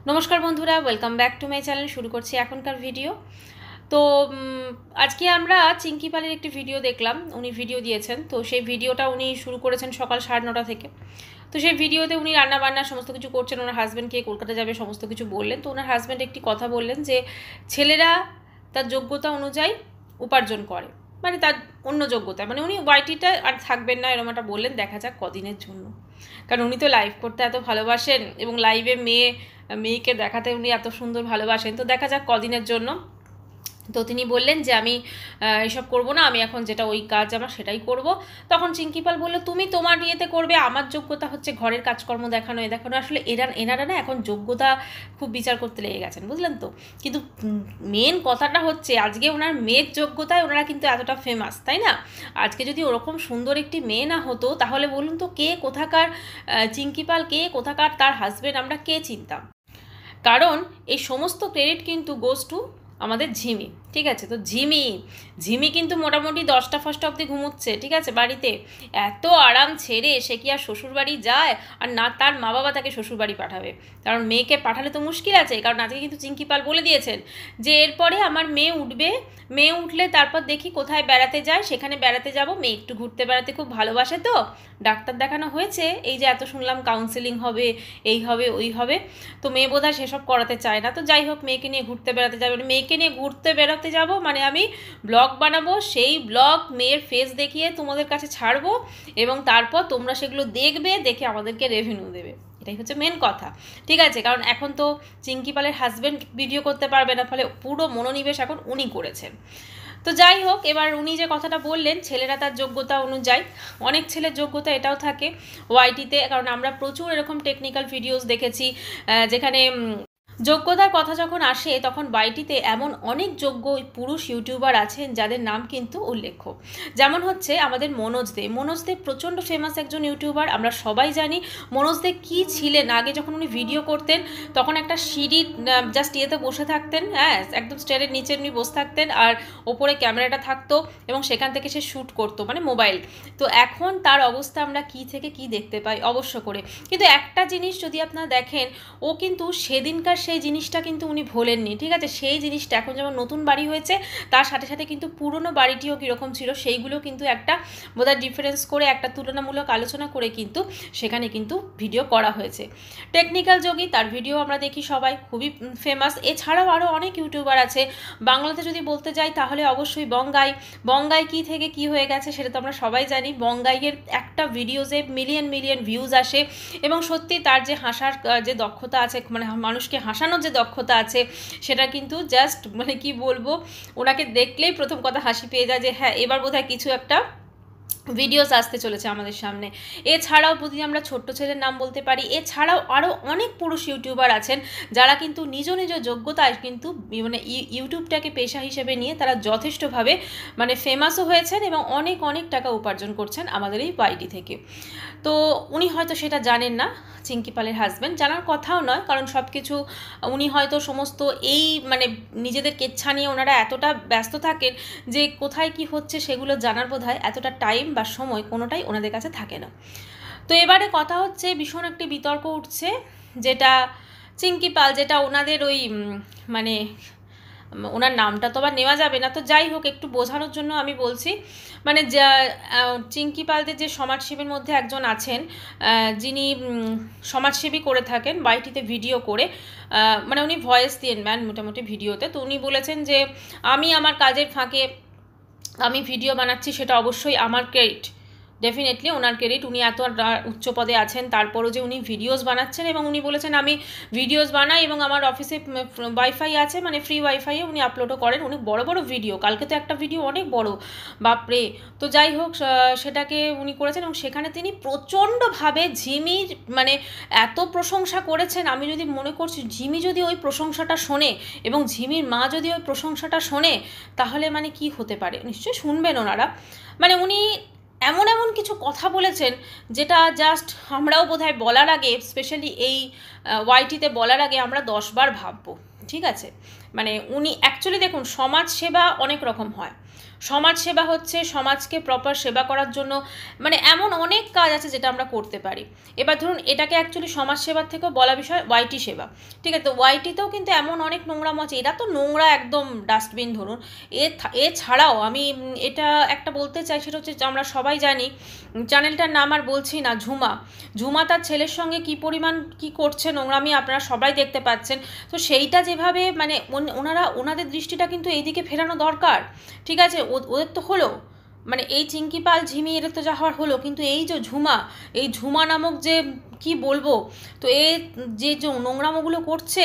নমস্কার বন্ধুরা, welcome back to my channel. শুরু করছি এখনকার ভিডিও। তো আজকে আমরা চিঙ্কি পালের একটি ভিডিও দেখলাম, উনি ভিডিও দিয়েছেন। তো সেই ভিডিওটা উনি শুরু করেছেন সকাল 9:30 থেকে। তো সেই ভিডিওতে উনি রান্নাবান্না সমস্ত কিছু করছেন, ওনার হাজব্যান্ডকে কলকাতা যাবে সমস্ত কিছু বললেন। তো ওনার হাজব্যান্ড একটি কথা বললেন যে ছেলেরা তার যোগ্যতা অনুযায়ী উপার্জন করে, মানে তার অন্য যোগ্যতা, মানে উনি ওয়াইটিটা আর থাকবেন না এরকম একটা বললেন। দেখা যাক কদিনের জন্য, কারণ উনি তো লাইভ করতে এত ভালোবাসেন এবং লাইভে মেয়েকে দেখাতে উনি এত সুন্দর ভালোবাসেন। তো দেখা যাক কদিনের জন্য। তো তিনি বললেন যে আমি এসব করব না, আমি এখন যেটা ওই কাজ আমার সেটাই করব। তখন চিঙ্কি পাল বলল, তুমি তোমার ইয়েতে করবে, আমার যোগ্যতা হচ্ছে ঘরের কাজকর্ম দেখানো দেখানো। আসলে এনারা না এখন যোগ্যতা খুব বিচার করতে লেগে গেছেন, বুঝলেন তো। কিন্তু মেন কথাটা হচ্ছে আজকে ওনার মেয়ের যোগ্যতায় ওনারা কিন্তু এতটা ফেমাস, তাই না? আজকে যদি ওরকম সুন্দর একটি মেয়ে না হতো তাহলে বলুন তো কে কোথাকার চিঙ্কি পাল, কে কোথাকার তার হাজব্যান্ড, আমরা কে চিনতাম? কারণ এই সমস্ত ক্রেডিট কিন্তু গোজ টু আমাদের ঝিমি, ঠিক আছে? তো ঝিমি কিন্তু মোটামুটি 10টা ফার্স্ট অবধি ঘুমোচ্ছে, ঠিক আছে, বাড়িতে। এত আরাম ছেড়ে সে কি আর শ্বশুরবাড়ি যায়? আর না তার মা বাবা তাকে শ্বশুরবাড়ি পাঠাবে, কারণ মেয়েকে পাঠালে তো মুশকিল আছে। কারণ আজকে কিন্তু চিঙ্কি পাল বলে দিয়েছেন যে এরপরে আমার মেয়ে উঠবে, মেয়ে উঠলে তারপর দেখি কোথায় বেড়াতে যায়, সেখানে বেড়াতে যাব। মেয়ে একটু ঘুরতে বেড়াতে খুব ভালোবাসে, তো ডাক্তার দেখানো হয়েছে, এই যে এত শুনলাম কাউন্সেলিং হবে, এই হবে ওই হবে। তো মেয়ে বোধহয় সেসব করাতে চায় না। তো যাই হোক, মেয়েকে নিয়ে ঘুরতে বেড়াতে যাবে, মেয়েকে নিয়ে ঘুরতে বেড়াতে যাব মানে আমি ব্লগ বানাবো, সেই ব্লগ মেয়ের ফেস দেখিয়ে তোমাদের কাছে ছাড়বো এবং তারপর তোমরা সেগুলো দেখবে, দেখে আমাদেরকে রেভিনিউ দেবে। এটাই হচ্ছে মেন কথা, ঠিক আছে? কারণ এখন তো চিঙ্কি পালের হাজব্যান্ড ভিডিও করতে পারবে না, ফলে পুরো মনোনিবেশ এখন উনি করেছেন। তো যাই হোক, এবার উনি যে কথাটা বললেন ছেলেরা তার যোগ্যতা অনুযায়ী, অনেক ছেলের যোগ্যতা এটাও থাকে ওয়াইটিতে, কারণ আমরা প্রচুর এরকম টেকনিক্যাল ভিডিওস দেখেছি যেখানে যোগ্যতার কথা যখন আসে তখন ওয়াইটিতে এমন অনেক যোগ্য পুরুষ ইউটিউবার আছেন যাদের নাম কিন্তু উল্লেখ্য। যেমন হচ্ছে আমাদের মনোজ দে প্রচণ্ড ফেমাস একজন ইউটিউবার, আমরা সবাই জানি। মনোজ দে কী ছিলেন আগে, যখন উনি ভিডিও করতেন তখন একটা সিঁড়ির জাস্ট ইয়েতে বসে থাকতেন, হ্যাঁ, একদম স্টেয়ারের নিচে উনি বসে থাকতেন আর ওপরে ক্যামেরাটা থাকতো এবং সেখান থেকে সে শ্যুট করতো, মানে মোবাইল। তো এখন তার অবস্থা আমরা কী থেকে কী দেখতে পাই অবশ্য করে। কিন্তু একটা জিনিস যদি আপনারা দেখেন, ও কিন্তু সেদিনকার সেই জিনিসটা কিন্তু উনি ভোলেননি, ঠিক আছে? সেই জিনিসটা এখন যেমন নতুন বাড়ি হয়েছে তার সাথে সাথে কিন্তু পুরনো বাড়িটিও কীরকম ছিল সেইগুলো কিন্তু একটা বোধহয় ডিফারেন্স করে, একটা তুলনামূলক আলোচনা করে কিন্তু সেখানে কিন্তু ভিডিও করা হয়েছে। টেকনিক্যাল যোগী, তার ভিডিও আমরা দেখি সবাই, খুবই ফেমাস। এছাড়াও আরও অনেক ইউটিউবার আছে। বাংলাতে যদি বলতে যাই তাহলে অবশ্যই বঙ্গাই কী থেকে কী হয়ে গেছে সেটা তো আমরা সবাই জানি। বঙ্গাইয়ের একটা ভিডিওজে মিলিয়ন ভিউজ আসে এবং সত্যি তার যে হাসার যে দক্ষতা আছে, মানে মানুষকে হাসানোর যে দক্ষতা আছে, সেটা কিন্তু জাস্ট মানে কি বলবো, ওনাকে দেখলেই প্রথম কথা হাসি পেয়ে যায় যে হ্যাঁ এবার বোধহয় কিছু একটা ভিডিওস আসতে চলেছে আমাদের সামনে। এছাড়াও যদি আমরা ছোট্ট ছেলের নাম বলতে পারি, এছাড়াও আরও অনেক পুরুষ ইউটিউবার আছেন যারা কিন্তু নিজ যোগ্যতায় কিন্তু মানে ইউটিউবটাকে পেশা হিসেবে নিয়ে তারা যথেষ্টভাবে মানে ফেমাসও হয়েছেন এবং অনেক টাকা উপার্জন করছেন আমাদের এই ওয়াইটি থেকে। তো উনি হয়তো সেটা জানেন না, চিঙ্কি পালের হাজব্যান্ড, জানার কথাও নয়, কারণ সব কিছু উনি হয়তো সমস্ত এই মানে নিজেদের কেচ্ছা নিয়ে ওনারা এতটা ব্যস্ত থাকেন যে কোথায় কি হচ্ছে সেগুলো জানার বোধহয় এতটা টাইম বা সময় কোনোটাই ওনাদের কাছে থাকে না। তো এবারে কথা হচ্ছে ভীষণ একটি বিতর্ক উঠছে, যেটা চিঙ্কি পাল, যেটা ওনাদের ওই মানে ওনার নামটা তো আবার নেওয়া যাবে না, তো যাই হোক একটু বোঝানোর জন্য আমি বলছি। মানে চিঙ্কি পালদের যে সমাজসেবীর মধ্যে একজন আছেন, যিনি সমাজসেবী করে থাকেন ওয়াইটিতে ভিডিও করে, মানে উনি ভয়েস দিয়েন ম্যান মোটামুটি ভিডিওতে। তো উনি বলেছেন যে আমি আমার কাজের ফাঁকে আমি ভিডিও বানাচ্ছি, সেটা অবশ্যই আমার ক্রেডিট, ডেফিনেটলি ওনার ক্রেডিট। উনি এত উচ্চ পদে আছেন তারপরও যে উনি ভিডিওস বানাচ্ছেন, এবং উনি বলেছেন আমি ভিডিওস বানাই এবং আমার অফিসে ওয়াইফাই আছে, মানে ফ্রি ওয়াইফাইয়ে উনি আপলোডও করেন অনেক বড় ভিডিও। কালকে তো একটা ভিডিও অনেক বড়, বাপরে। তো যাই হোক সেটাকে উনি করেছেন এবং সেখানে তিনি প্রচণ্ডভাবে ঝিমির মানে এত প্রশংসা করেছেন। আমি যদি মনে করছি ঝিমি যদি ওই প্রশংসাটা শোনে এবং ঝিমির মা যদি ওই প্রশংসাটা শোনে তাহলে মানে কি হতে পারে, নিশ্চয়ই শুনবেন ওনারা। মানে উনি এমন কিছু কথা বলেছেন যেটা জাস্ট আমরাও বোধহয় বলার আগে, স্পেশালি এই ওয়াইটিতে বলার আগে আমরা 10 বার ভাববো, ঠিক আছে? মানে উনি অ্যাকচুয়ালি দেখুন, সমাজ সেবা অনেক রকম হয়। সমাজ সেবা হচ্ছে সমাজকে প্রপার সেবা করার জন্য, মানে এমন অনেক কাজ আছে যেটা আমরা করতে পারি। এবার ধরুন এটাকে অ্যাকচুয়ালি সমাজ সেবার থেকেও বলা বিষয় ওয়াইটি সেবা, ঠিক আছে? তো ওয়াইটিতেও কিন্তু এমন অনেক নোংরাম আছে, এরা তো নোংরা একদম ডাস্টবিন ধরুন। এছাড়াও আমি এটা একটা বলতে চাই, সেটা হচ্ছে আমরা সবাই জানি, চ্যানেলটার নাম আর বলছি না, ঝুমা তার ছেলের সঙ্গে কি পরিমাণ কি করছে নোংরামি আপনারা সবাই দেখতে পাচ্ছেন। তো সেইটা যেভাবে মানে ওনাদের দৃষ্টিটা কিন্তু এইদিকে ফেরানো দরকার, ঠিক আছে? ওদের তো হলো, মানে এই চিঙ্কি পাল ঝিমি এদের তো যা হওয়ার হলো, কিন্তু এই যে ঝুমা নামক যে কি বলবো, তো যে নোংরামোগুলো করছে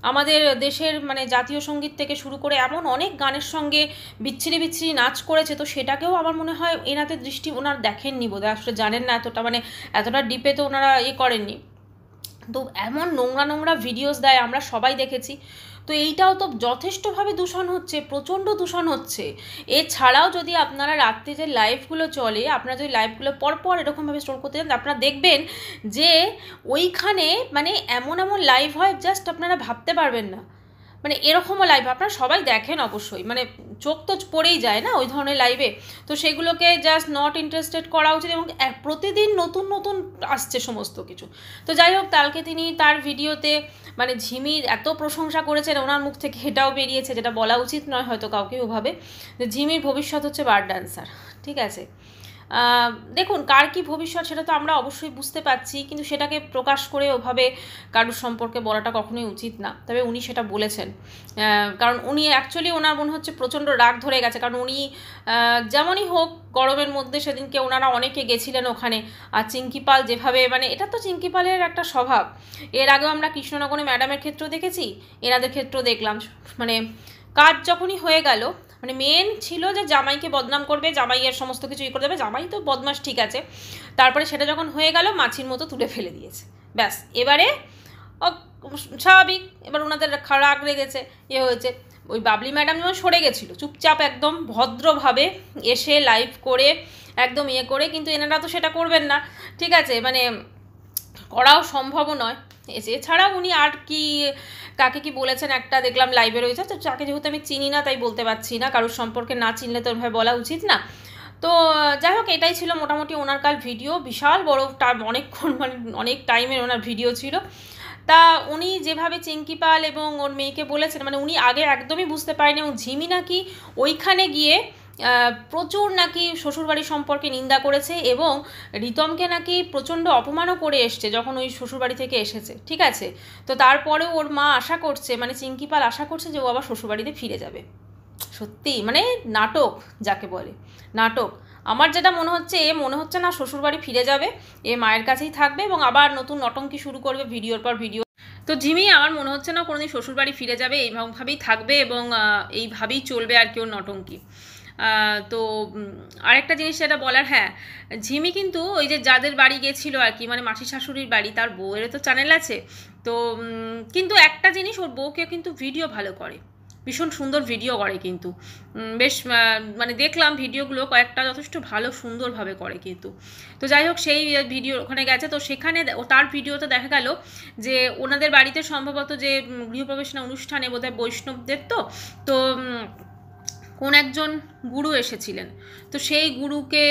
আমাদের দেশের মানে জাতীয় সঙ্গীত থেকে শুরু করে এমন অনেক গানের সঙ্গে বিচ্ছিরি নাচ করেছে, তো সেটাকেও আমার মনে হয় এনাদের দৃষ্টি ওনারা দেখেননি বোধহয়, আসলে জানেন না এতটা, মানে এতটা ডিপে তো ওনারা করেননি। তো এমন নোংরা ভিডিওস দেয় আমরা সবাই দেখেছি। তো এইটাও তো যথেষ্টভাবে দূষণ হচ্ছে, প্রচণ্ড দূষণ হচ্ছে। এছাড়াও যদি আপনারা রাত্রে যে লাইভগুলো চলে, আপনারা যদি লাইভগুলো পরপর এরকমভাবে স্টোর করতে চান, আপনারা দেখবেন যে ওইখানে মানে এমন লাইভ হয় জাস্ট আপনারা ভাবতে পারবেন না। মানে এরকমও লাইভ আপনারা সবাই দেখেন অবশ্যই, মানে চোখ তো পড়েই যায় না ওই ধরনের লাইভে। তো সেগুলোকে জাস্ট নট ইন্টারেস্টেড করা উচিত, এবং প্রতিদিন নতুন আসছে সমস্ত কিছু। তো যাই হোক, কালকে তিনি তার ভিডিওতে মানে ঝিমির এত প্রশংসা করেছেন, ওনার মুখ থেকে এটাও বেরিয়েছে, যেটা বলা উচিত নয় হয়তো কাউকে ওভাবে, যে ঝিমির ভবিষ্যৎ হচ্ছে বার ডান্সার, ঠিক আছে? দেখুন কার কি ভবিষ্যৎ সেটা তো আমরা অবশ্যই বুঝতে পারছি, কিন্তু সেটাকে প্রকাশ করে ওভাবে কারুর সম্পর্কে বলাটা কখনোই উচিত না। তবে উনি সেটা বলেছেন, কারণ উনি অ্যাকচুয়ালি ওনার মনে হচ্ছে প্রচণ্ড রাগ ধরে গেছে, কারণ উনি যেমনই হোক গরমের মধ্যে সেদিনকে ওনারা অনেকে গেছিলেন ওখানে, আর চিঙ্কি পাল যেভাবে, মানে এটা তো চিঙ্কি পালের একটা স্বভাব, এর আগেও আমরা কৃষ্ণনগরে ম্যাডামের ক্ষেত্রেও দেখেছি, এনাদের ক্ষেত্রেও দেখলাম, মানে কাজ যখনই হয়ে গেল, মানে মেন ছিল যে জামাইকে বদনাম করবে, জামাইয়ের সমস্ত কিছু করে দেবে, জামাই তো বদমাস ঠিক আছে, তারপরে সেটা যখন হয়ে গেল মাছির মতো তুলে ফেলে দিয়েছে, ব্যাস। এবারে স্বাভাবিক, এবার ওনাদের রাগ লেগেছে, হয়েছে। ওই বাবলি ম্যাডাম যেমন সরে গেছিলো চুপচাপ একদম ভদ্রভাবে এসে লাইভ করে একদম করে, কিন্তু এনারা তো সেটা করবেন না, ঠিক আছে? মানে করাও সম্ভবও নয়। এছাড়াও উনি আর কি কাকে কি বলেছেন একটা দেখলাম লাইভে রয়েছে, তো যাকে যেহেতু আমি চিনি না তাই বলতে পারছি না, কারোর সম্পর্কে না চিনলে তো ওইভাবে বলা উচিত না। তো যাই হোক, এটাই ছিল মোটামুটি ওনার কাল ভিডিও, বিশাল বড় অনেকক্ষণ, মানে অনেক টাইমের ওনার ভিডিও ছিল। তা উনি যেভাবে চিঙ্কি পাল এবং ওর মেয়েকে বলেছেন, মানে উনি আগে একদমই বুঝতে পারেনি, এবং ঝিমি নাকি ওইখানে গিয়ে প্রচুর নাকি শ্বশুরবাড়ি সম্পর্কে নিন্দা করেছে, এবং রিতমকে নাকি প্রচণ্ড অপমানও করে এসছে যখন ওই শ্বশুরবাড়ি থেকে এসেছে, ঠিক আছে? তো তারপরেও ওর মা আশা করছে, মানে চিঙ্কি পাল আশা করছে যে ও আবার শ্বশুরবাড়িতে ফিরে যাবে। সত্যি মানে নাটক যাকে বলে, নাটক। আমার যেটা মনে হচ্ছে না শ্বশুরবাড়ি ফিরে যাবে, এ মায়ের কাছেই থাকবে এবং আবার নতুন নটঙ্কি শুরু করবে ভিডিওর পর ভিডিও। তো ঝিমি আমার মনে হচ্ছে না কোনোদিন শ্বশুরবাড়ি ফিরে যাবে, এইভাবেই থাকবে এবং এইভাবেই চলবে আর কি ওর নটঙ্কি। তো আরেকটা জিনিস যেটা বলার, হ্যাঁ ঝিমি কিন্তু ওই যে যাদের বাড়ি গেছিলো আর কি, মানে মাসি শাশুড়ির বাড়ি, তার বউয়েরও তো চ্যানেল আছে। তো কিন্তু একটা জিনিস, ওর বউকে কিন্তু ভিডিও ভালো করে, ভীষণ সুন্দর ভিডিও করে কিন্তু, বেশ মানে দেখলাম ভিডিওগুলো কয়েকটা যথেষ্ট ভালো সুন্দরভাবে করে কিন্তু। তো যাই হোক, সেই ভিডিও ওখানে গেছে, তো সেখানে তার ভিডিওতে দেখা গেল যে ওনাদের বাড়িতে সম্ভবত যে গৃহপ্রবেশনা অনুষ্ঠানে বোধহয় বৈষ্ণবদের, তো কোন একজন গুরু এসেছিলেন, তো সেই গুরুকে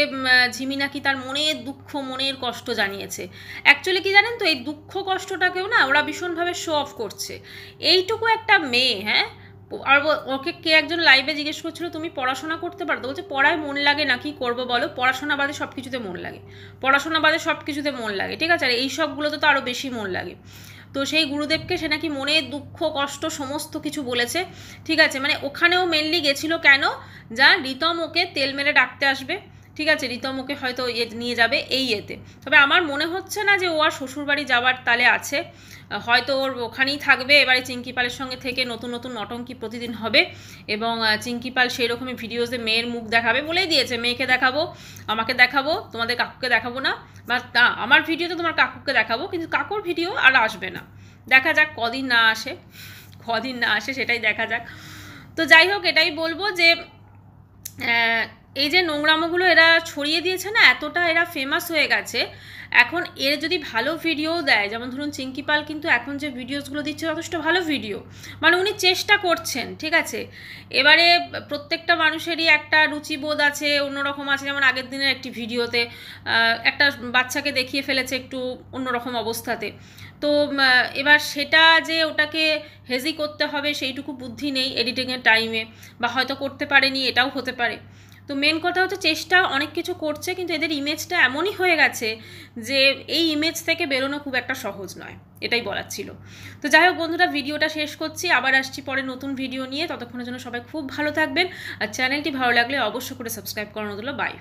ঝিমি নাকি তার মনের দুঃখ মনের কষ্ট জানিয়েছে। অ্যাকচুয়ালি কি জানেন তো, এই দুঃখ কষ্টটাকেও না ওরা ভীষণভাবে শো অফ করছে। এইটুকু একটা মেয়ে, হ্যাঁ, আর ওকে কে একজন লাইভে জিজ্ঞেস করছিল তুমি পড়াশোনা করতে পারো, তো বলছে পড়ায় মন লাগে না, কি করবো বলো, পড়াশোনা বাদে সব কিছুতে মন লাগে, পড়াশোনা বাদে সব কিছুতে মন লাগে, ঠিক আছে? আর এই সবগুলোতে তো আরও বেশি মন লাগে। তো সেই গুরুদেবকে সে নাকি মনে দুঃখ কষ্ট সমস্ত কিছু বলেছে, ঠিক আছে? মানে ওখানেও মেনলি গেছিলো কেন, যা রিতম ওকে তেল মেরে ডাকতে আসবে, ঠিক আছে? রিতম ওকে হয়তো নিয়ে যাবে এই এতে। তবে আমার মনে হচ্ছে না যে ও আর শ্বশুরবাড়ি যাওয়ার তালে আছে, হয়তো ওর ওখানেই থাকবে। এবারে চিঙ্কি পালের সঙ্গে থেকে নতুন নটঙ্কি প্রতিদিন হবে, এবং চিঙ্কি পাল সেই রকমই ভিডিওসে মেয়ের মুখ দেখাবে, বলেই দিয়েছে মেয়েকে দেখাবো, আমাকে দেখাবো, তোমাদের কাকুকে দেখাবো না, বা আমার ভিডিওতে তোমার কাকুকে দেখাবো, কিন্তু কাকুর ভিডিও আর আসবে না। দেখা যাক কদিন না আসে সেটাই দেখা যাক। তো যাই হোক, এটাই বলবো যে এই যে নোংরামোগুলো এরা ছড়িয়ে দিয়েছে না, এতটা এরা ফেমাস হয়ে গেছে, এখন এর যদি ভালো ভিডিও দেয়, যেমন ধরুন চিঙ্কি পাল কিন্তু এখন যে ভিডিওসগুলো দিচ্ছে যথেষ্ট ভালো ভিডিও, মানে উনি চেষ্টা করছেন, ঠিক আছে। এবারে প্রত্যেকটা মানুষেরই একটা রুচিবোধ আছে, অন্যরকম আছে। যেমন আগের দিনের একটি ভিডিওতে একটা বাচ্চাকে দেখিয়ে ফেলেছে একটু অন্যরকম অবস্থাতে, তো এবার সেটা যে ওটাকে হেজি করতে হবে সেইটুকু বুদ্ধি নেই এডিটিংয়ের টাইমে, বা হয়তো করতে পারেনি, এটাও হতে পারে। তো মেন কথা হচ্ছে চেষ্টা অনেক কিছু করছে, কিন্তু এদের ইমেজটা এমনই হয়ে গেছে যে এই ইমেজ থেকে বেরোনো খুব একটা সহজ নয়, এটাই বলার ছিল। তো যাই হোক বন্ধুরা, ভিডিওটা শেষ করছি, আবার আসছি পরে নতুন ভিডিও নিয়ে। ততক্ষণের জন্য সবাই খুব ভালো থাকবেন, আর চ্যানেলটি ভালো লাগলে অবশ্যই করে সাবস্ক্রাইব করানো হলো। বাই।